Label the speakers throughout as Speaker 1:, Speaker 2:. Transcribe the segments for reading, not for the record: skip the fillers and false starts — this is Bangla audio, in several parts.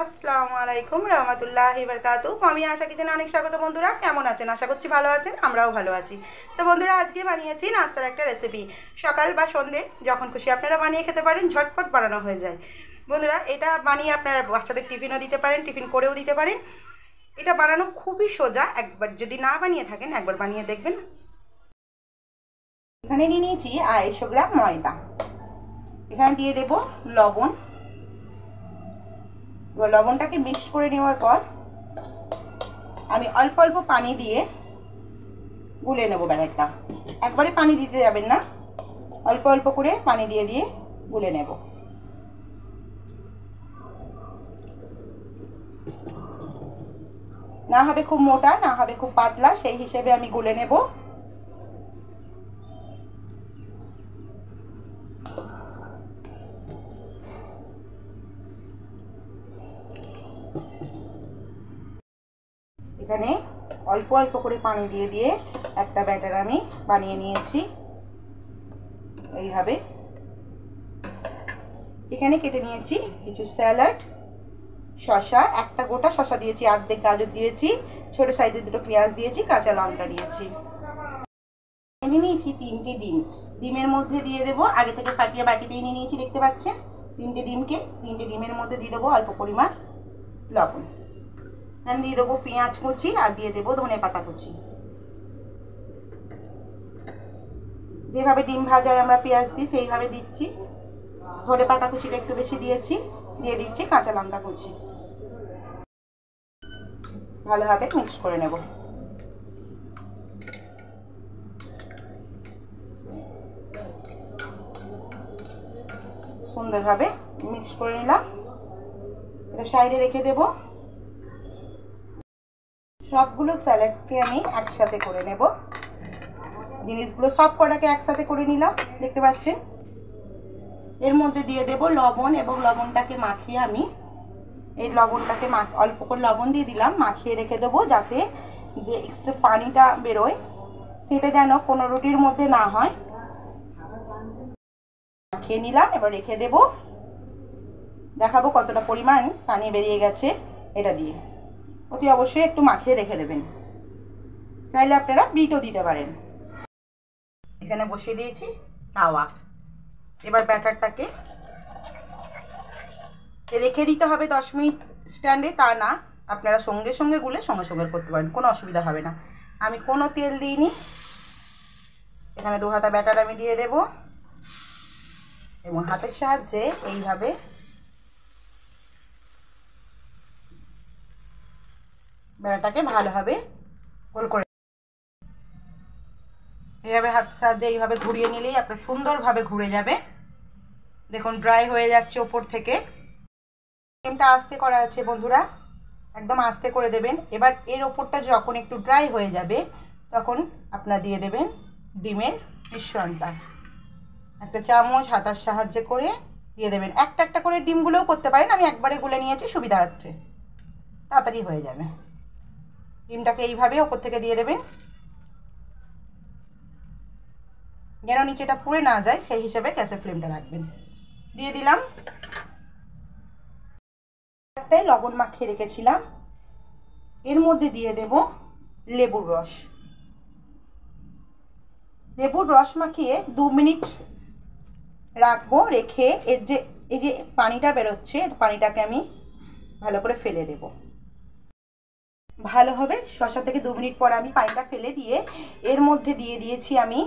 Speaker 1: আসসালামু আলাইকুম রহমতুল্লাহি বারকাতু। আমি আশা কিচেনে অনেক স্বাগত। বন্ধুরা কেমন আছেন? আশা করছি ভালো আছেন, আমরাও ভালো আছি। তো বন্ধুরা আজকে বানিয়েছি নাস্তার একটা রেসিপি। সকাল বা সন্ধে যখন খুশি আপনারা বানিয়ে খেতে পারেন, ঝটপট বানানো হয়ে যায়। বন্ধুরা এটা বানিয়ে আপনারা বাচ্চাদের টিফিনও দিতে পারেন, টিফিন করেও দিতে পারেন। এটা বানানো খুবই সোজা, একবার যদি না বানিয়ে থাকেন একবার বানিয়ে দেখবেন। এখানে নিয়ে নিয়েছি 250 গ্রাম ময়দা। এখানে দিয়ে দেব লবণ। এবার লবণটাকে মিক্স করে নেওয়ার পর আমি অল্প অল্প পানি দিয়ে গুলে নেব ব্যাটারটা। একবারে পানি দিতে যাবেন না, অল্প অল্প করে পানি দিয়ে দিয়ে গুলে নেব। না হবে খুব মোটা, না হবে খুব পাতলা, সেই হিসেবে আমি গুলে নেব। এখানে অল্প অল্প করে পানি দিয়ে দিয়ে একটা ব্যাটার আমি বানিয়ে নিয়েছি এইভাবে। এখানে কেটে নিয়েছি কিছু স্যালাড, শসা, একটা গোটা শসা দিয়েছি, অর্ধেক গাজর দিয়েছি, ছোট সাইজের দুটো পেঁয়াজ দিয়েছি, কাঁচা লঙ্কা দিয়েছি। এনে নিয়েছি 3টে ডিম। ডিমের মধ্যে দিয়ে দেবো, আগে থেকে ফাটিয়ে বাটিতে নিয়ে নিয়েছি দেখতে পাচ্ছেন। 3টে ডিমের মধ্যে দিয়ে দেবো অল্প পরিমাণ লবণ। এখানে দিয়ে দেবো পেঁয়াজ কুচি আর দিয়ে দেবো ধনেপাতা কুচি। যেভাবে ডিম ভাজায় আমরা পেঁয়াজ দিই সেইভাবে দিচ্ছি। ধনেপাতা কুচিটা একটু বেশি দিয়েছি, দিয়ে দিচ্ছি কাঁচা লঙ্কা কুচি। ভালোভাবে মিক্স করে নেব। সুন্দরভাবে মিক্স করে নিলাম, এটা সাইডে রেখে দেব। সবগুলো স্যালাডকে আমি একসাথে করে নেব। জিনিসগুলো সব কটাকে একসাথে করে নিলাম দেখতে পাচ্ছেন। এর মধ্যে দিয়ে দেব লবণ এবং লবণটাকে মাখিয়ে আমি এই লবণটাকে অল্প করে লবণ দিয়ে দিলাম, মাখিয়ে রেখে দেবো যাতে যে এক্সট্রা পানিটা বেরোয় সেটা যেন কোনো রুটির মধ্যে না হয়। মাখিয়ে নিলাম, এবার রেখে দেব। দেখাবো কতটা পরিমাণ পানি বেরিয়ে গেছে এটা দিয়ে। অতি অবশ্যই একটু মাখিয়ে রেখে দেবেন, চাইলে আপনারা বিটও দিতে পারেন। এখানে বসিয়ে দিয়েছি তাওয়া। এবার ব্যাটারটাকে রেখে দিতে হবে 10 মিনিট স্ট্যান্ডে, তা না আপনারা সঙ্গে সঙ্গে গুলে সঙ্গে সঙ্গে করতে পারেন, কোনো অসুবিধা হবে না। আমি কোনো তেল দিইনি। এখানে 2 হাতা ব্যাটার আমি দিয়ে দেব এবং হাতের সাহায্যে এইভাবে ব্যাটারটাকে ভালোভাবে গোল করে এইভাবে হাতের সাহায্যে এইভাবে ঘুরিয়ে নিলেই আপনার সুন্দরভাবে ঘুরে যাবে। দেখুন ড্রাই হয়ে যাচ্ছে ওপর থেকে। ফ্লেমটা আস্তে করা আছে বন্ধুরা, একদম আস্তে করে দেবেন। এবার এর ওপরটা যখন একটু ড্রাই হয়ে যাবে তখন আপনারা দিয়ে দেবেন ডিমের মিশ্রণটা। একটা চামচ হাতার সাহায্যে করে দিয়ে দেবেন। একটা একটা করে ডিমগুলোও করতে পারেন, আমি একবারে গুলে নিয়েছি সুবিধার্থে, তাড়াতাড়ি হয়ে যাবে। ডিমটাকে এইভাবে ওপর থেকে দিয়ে দেবেন, যেন নিচেটা পুড়ে না যায় সেই হিসেবে গ্যাসের ফ্লেমটা রাখবেন। দিয়ে দিলাম। একটাই লবণ মাখিয়ে রেখেছিলাম, এর মধ্যে দিয়ে দেব লেবুর রস। লেবুর রস মাখিয়ে 2 মিনিট রাখবো। রেখে এই যে পানিটা বেরোচ্ছে, পানিটাকে আমি ভালো করে ফেলে দেব। ভালো হবে। শসা থেকে 2 মিনিট পর আমি পানিটা ফেলে দিয়ে এর মধ্যে দিয়ে দিয়েছি আমি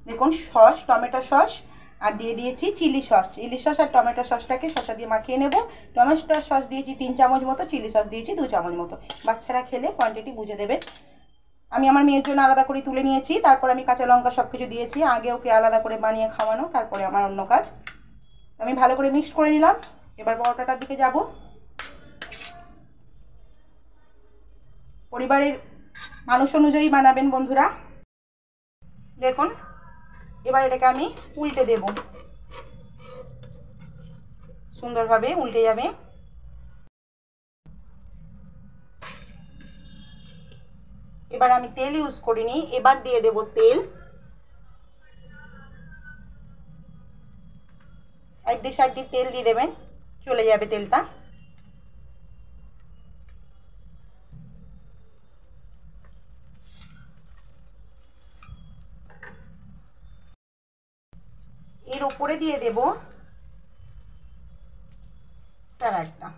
Speaker 1: দেখুন সস, টমেটো সস, আর দিয়ে দিয়েছি চিলি সস। চিলি সস আর টমেটো সসটাকে শসা দিয়ে মাখিয়ে নেব। টমেটো সস দিয়েছি 3 চামচ মতো, চিলি সস দিয়েছি 2 চামচ মতো। বাচ্চারা খেলে কোয়ান্টিটি বুঝে দেবেন। আমি আমার মেয়ের জন্য আলাদা করে তুলে নিয়েছি, তারপর আমি কাঁচা লঙ্কা সব কিছু দিয়েছি। আগে ওকে আলাদা করে বানিয়ে খাওয়ানো, তারপরে আমার অন্য কাজ। আমি ভালো করে মিক্স করে নিলাম। এবার পরোটাটার দিকে যাব। পরিবারের মানুষ অনুযায়ী বানাবেন বন্ধুরা। দেখুন এবার এটাকে আমি উল্টে দেব, সুন্দরভাবে উল্টে যাবে। এবার আমি তেল ইউজ করিনি, এবার দিয়ে দেব তেল। সাইডে সাইডে তেল দিয়ে দেবেন, চলে যাবে তেলটা। এরপরে দিয়ে দেব স্যালাডটা।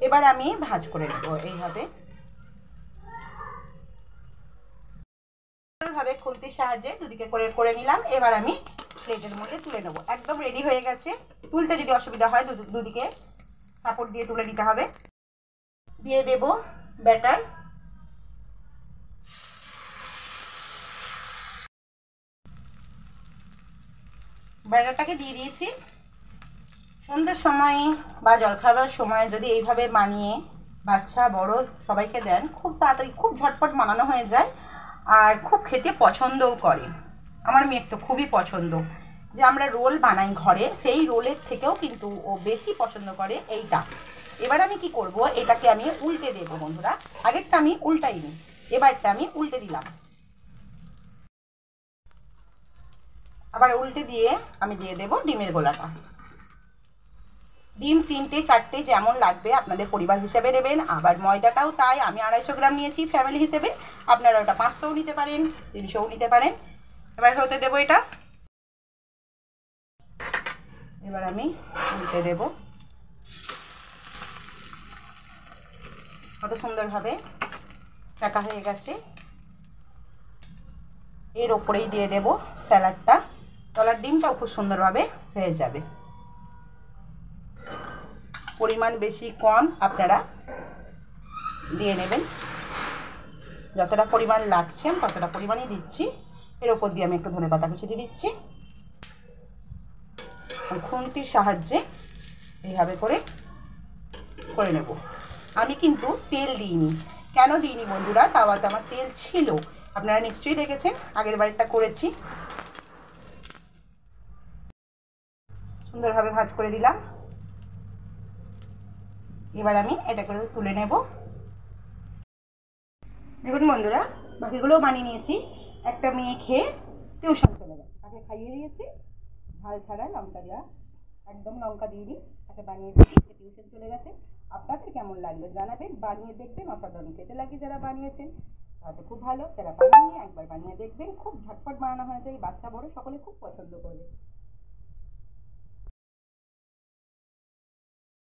Speaker 1: এবার আমি ভাজ করে নেব এইভাবে খুন্তির সাহায্যে দুদিকে করে করে নিলাম। এবার আমি প্লেটের মধ্যে তুলে নেব। একদম রেডি হয়ে গেছে। তুলতে যদি অসুবিধা হয় দুদিকে সাপোর্ট দিয়ে তুলে নিতে হবে। দিয়ে দেব ব্যাটার। ব্যাটারটাকে দিয়ে দিয়েছি। সন্ধ্যের সময় বা জলখাবার সময় যদি এইভাবে বানিয়ে বাচ্চা বড় সবাইকে দেন, খুব তাড়াতাড়ি খুব ঝটপট বানানো হয়ে যায় আর খুব খেতে পছন্দও করে। আমার মেয়ের তো খুবই পছন্দ। যে আমরা রোল বানাই ঘরে, সেই রোলের থেকেও কিন্তু ও বেশি পছন্দ করে এইটা। এবার আমি কি করব, এটাকে আমি উল্টে দেবো বন্ধুরা। আগেরটা আমি উল্টাইনি, এবারটা আমি উল্টে দিলাম। আবার উল্টে দিয়ে আমি দিয়ে দেব ডিমের গোলাটা। ডিম 3টে 4টে যেমন লাগবে আপনাদের পরিবার হিসেবে নেবেন। আবার ময়দাটাও তাই, আমি 250 গ্রাম নিয়েছি ফ্যামিলি হিসেবে। আপনারা ওটা 500ও নিতে পারেন, 300ও নিতে পারেন। এবার হতে দেবো এটা। এবার আমি উল্টে দেব। কত সুন্দরভাবে কাটা হয়ে গেছে। এর ওপরেই দিয়ে দেব স্যালাডটা। তলার ডিমটাও খুব সুন্দরভাবে হয়ে যাবে। পরিমাণ বেশি কম আপনারা দিয়ে নেবেন। যতটা পরিমাণ লাগছে ততটা পরিমাণই দিচ্ছি। এর ওপর দিয়ে আমি একটু ধনেপাতা কুচি দিয়ে দিচ্ছি। খুন্তির সাহায্যে এইভাবে করে করে নেব। আমি কিন্তু তেল দিইনি। কেন দিইনি বন্ধুরা, তাওয়াতে আমার তেল ছিল, আপনারা নিশ্চয়ই দেখেছেন, আগের বারটা করেছি। সুন্দরভাবে ভাজ করে দিলাম। এবার আমি এটা করে তুলে নেব। দেখুন বন্ধুরা, বাকিগুলোও বানিয়ে নিয়েছি। একটা মেয়ে খেয়ে টিউশন চলে গেছে, তাকে খাইয়ে দিয়েছি ঝাল ছাড়া, লঙ্কা দেওয়া, একদম লঙ্কা দিয়ে দিই, তাকে বানিয়ে দিচ্ছি, টিউশন চলে গেছে। আপনাদের কেমন লাগলো জানাবেন, বানিয়ে দেখবেন, অসাধারণ খেতে লাগে যারা বানিয়েছেন, তাতে খুব ভালো। যারা বানাননি একবার বানিয়ে দেখবেন, খুব ঝটপট বানানো হয়ে যায়, বাচ্চা বড় সকলে খুব পছন্দ করবে।